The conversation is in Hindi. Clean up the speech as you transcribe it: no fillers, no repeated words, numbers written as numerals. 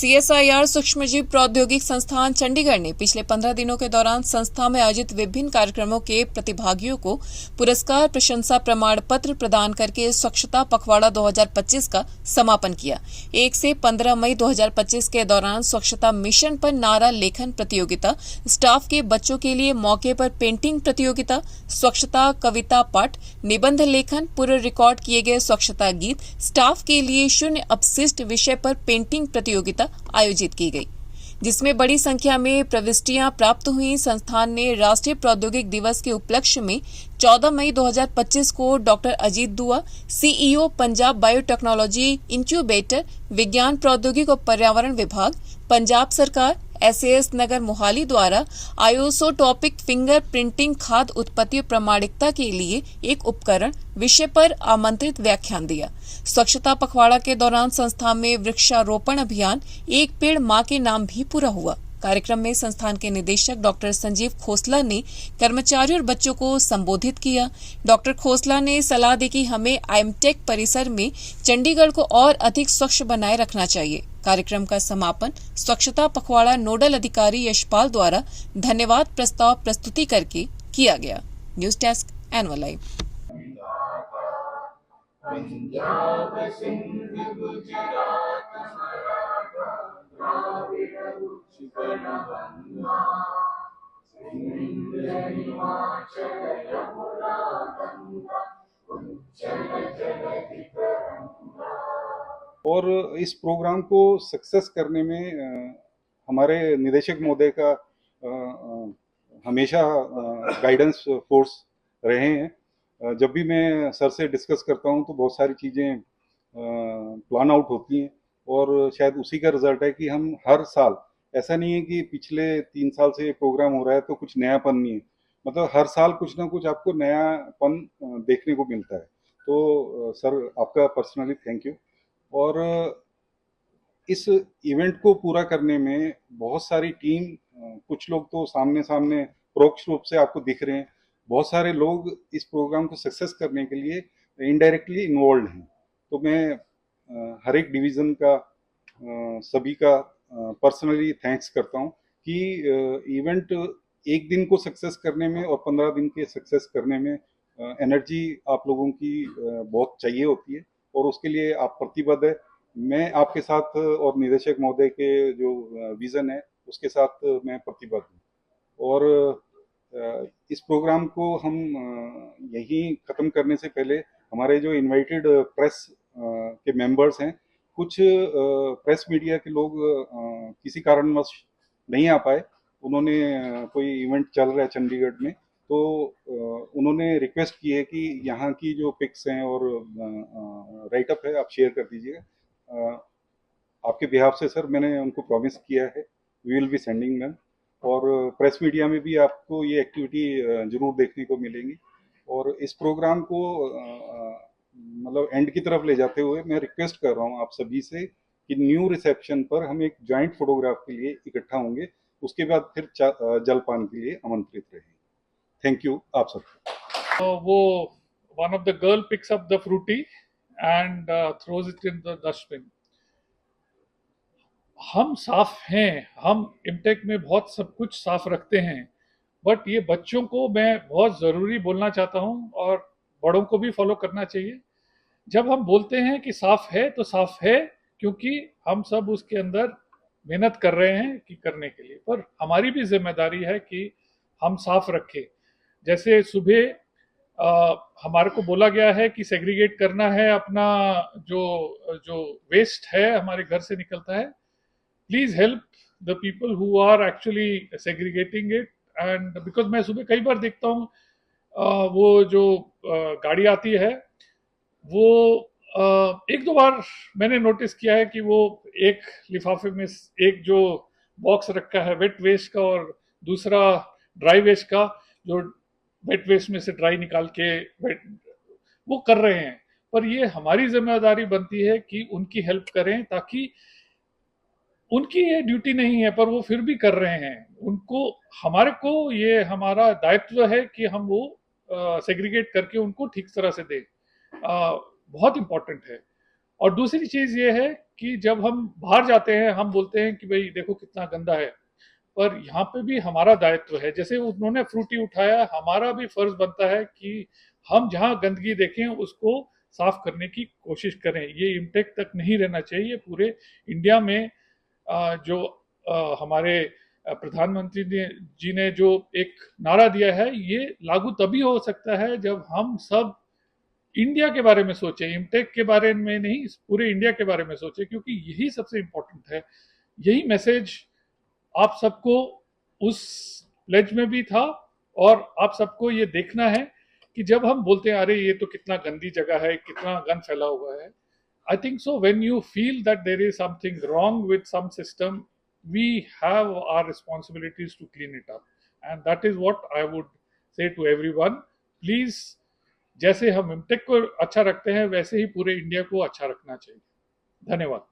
CSIR सूक्ष्मजीव प्रौद्योगिक संस्थान चंडीगढ़ ने पिछले 15 दिनों के दौरान संस्था में आयोजित विभिन्न कार्यक्रमों के प्रतिभागियों को पुरस्कार प्रशंसा प्रमाण पत्र प्रदान करके स्वच्छता पखवाड़ा 2025 का समापन किया। 1 से 15 मई 2025 के दौरान स्वच्छता मिशन पर नारा लेखन प्रतियोगिता, स्टाफ के बच्चों के लिए मौके पर पेंटिंग प्रतियोगिता, स्वच्छता कविता पाठ, निबंध लेखन, पूर्व रिकॉर्ड किए गए स्वच्छता गीत, स्टाफ के लिए शून्य अपशिष्ट विषय पर पेंटिंग प्रतियोगिता आयोजित की गई, जिसमें बड़ी संख्या में प्रविष्टियां प्राप्त हुई। संस्थान ने राष्ट्रीय प्रौद्योगिक दिवस के उपलक्ष्य में 14 मई 2025 को डॉक्टर अजीत दुआ, CEO पंजाब बायोटेक्नोलॉजी इंक्यूबेटर, विज्ञान प्रौद्योगिक और पर्यावरण विभाग, पंजाब सरकार, SAS नगर मोहाली द्वारा आइसोटोपिक फिंगर प्रिंटिंग खाद्य उत्पत्ति प्रमाणिकता के लिए एक उपकरण विषय पर आमंत्रित व्याख्यान दिया। स्वच्छता पखवाड़ा के दौरान संस्थान में वृक्षारोपण अभियान एक पेड़ मां के नाम भी पूरा हुआ। कार्यक्रम में संस्थान के निदेशक डॉक्टर संजीव खोसला ने कर्मचारियों और बच्चों को संबोधित किया। डॉक्टर खोसला ने सलाह दी कि हमें IMTech परिसर में चंडीगढ़ को और अधिक स्वच्छ बनाए रखना चाहिए। कार्यक्रम का समापन स्वच्छता पखवाड़ा नोडल अधिकारी यशपाल द्वारा धन्यवाद प्रस्ताव प्रस्तुति करके किया गया। News desk annual live. Punjab Sindh Gujarat Maratha Dravid Utkal Ganga Sindh Himachal Yamuna Ganga उज्जल जलधि तरंगा। और इस प्रोग्राम को सक्सेस करने में हमारे निदेशक महोदय का हमेशा गाइडेंस फोर्स रहे हैं। जब भी मैं सर से डिस्कस करता हूं तो बहुत सारी चीज़ें प्लान आउट होती हैं और शायद उसी का रिजल्ट है कि हम हर साल, ऐसा नहीं है कि पिछले 3 साल से ये प्रोग्राम हो रहा है तो कुछ नयापन नहीं है, मतलब हर साल कुछ ना कुछ आपको नयापन देखने को मिलता है। तो सर आपका पर्सनली थैंक यू। और इस इवेंट को पूरा करने में बहुत सारी टीम, कुछ लोग तो सामने सामने परोक्ष रूप से आपको दिख रहे हैं, बहुत सारे लोग इस प्रोग्राम को सक्सेस करने के लिए इनडायरेक्टली इन्वॉल्व हैं। तो मैं हर एक डिवीज़न का सभी का पर्सनली थैंक्स करता हूं कि इवेंट एक दिन को सक्सेस करने में और 15 दिन के सक्सेस करने में एनर्जी आप लोगों की बहुत चाहिए होती है और उसके लिए आप प्रतिबद्ध है। मैं आपके साथ और निदेशक महोदय के जो विज़न है उसके साथ मैं प्रतिबद्ध हूँ। और इस प्रोग्राम को हम यहीं ख़त्म करने से पहले हमारे जो इनवाइटेड प्रेस के मेंबर्स हैं, कुछ प्रेस मीडिया के लोग किसी कारणवश नहीं आ पाए, उन्होंने कोई इवेंट चल रहा है चंडीगढ़ में, तो उन्होंने रिक्वेस्ट की है कि यहाँ की जो पिक्स हैं और राइटअप है आप शेयर कर दीजिएगा। आपके बिहाफ से सर मैंने उनको प्रॉमिस किया है, we will be sending them. और प्रेस मीडिया में भी आपको ये एक्टिविटी जरूर देखने को मिलेंगी। और इस प्रोग्राम को मतलब एंड की तरफ ले जाते हुए मैं रिक्वेस्ट कर रहा हूँ आप सभी से कि न्यू रिसेप्शन पर हम एक जॉइंट फोटोग्राफ के लिए इकट्ठा होंगे, उसके बाद फिर जलपान के लिए आमंत्रित रहेंगे। थैंक यू आप सब। वो one of the girl picks up the Frooti and throws it in the dustbin. हम साफ हैं, हम इमटेक में बहुत सब कुछ साफ रखते हैं, बट ये बच्चों को मैं बहुत ज़रूरी बोलना चाहता हूँ और बड़ों को भी फॉलो करना चाहिए। जब हम बोलते हैं कि साफ है तो साफ है, क्योंकि हम सब उसके अंदर मेहनत कर रहे हैं कि करने के लिए, पर हमारी भी जिम्मेदारी है कि हम साफ रखें। जैसे सुबह हमारे को बोला गया है कि सेग्रीगेट करना है अपना जो जो वेस्ट है हमारे घर से निकलता है। Please help the people who are actually segregating it. And because मैं सुबह कई बार देखता हूँ वो जो गाड़ी आती है वो एक दो बार मैंने नोटिस किया है कि वो एक लिफाफे में एक जो बॉक्स रखा है वेट वेस्ट का और दूसरा ड्राई वेस्ट का, जो वेट वेस्ट में से ड्राई निकाल के वो कर रहे हैं। पर ये हमारी जिम्मेदारी बनती है कि उनकी हेल्प करें, ताकि उनकी ये ड्यूटी नहीं है पर वो फिर भी कर रहे हैं। उनको, हमारे को ये हमारा दायित्व है कि हम वो सेग्रीगेट करके उनको ठीक तरह से दें। बहुत इम्पोर्टेंट है। और दूसरी चीज ये है कि जब हम बाहर जाते हैं हम बोलते हैं कि भाई देखो कितना गंदा है, पर यहाँ पे भी हमारा दायित्व है। जैसे उन्होंने फ्रूटी उठाया, हमारा भी फर्ज बनता है कि हम जहाँ गंदगी देखें उसको साफ करने की कोशिश करें। ये इम्टेक तक नहीं रहना चाहिए। पूरे इंडिया में जो हमारे प्रधानमंत्री जी ने जो एक नारा दिया है, ये लागू तभी हो सकता है जब हम सब इंडिया के बारे में सोचें, इम्टेक के बारे में नहीं, पूरे इंडिया के बारे में सोचें, क्योंकि यही सबसे इम्पोर्टेंट है। यही मैसेज आप सबको उस प्लेज में भी था, और आप सबको ये देखना है कि जब हम बोलते हैं अरे ये तो कितना गंदी जगह है, कितना गंद फैला हुआ है, I think so when you feel that there is something wrong with some system, we have our responsibilities to clean it up, and that is what I would say to everyone. Please, जैसे हम इम्टेक को अच्छा रखते हैं वैसे ही पूरे इंडिया को अच्छा रखना चाहिए। धन्यवाद।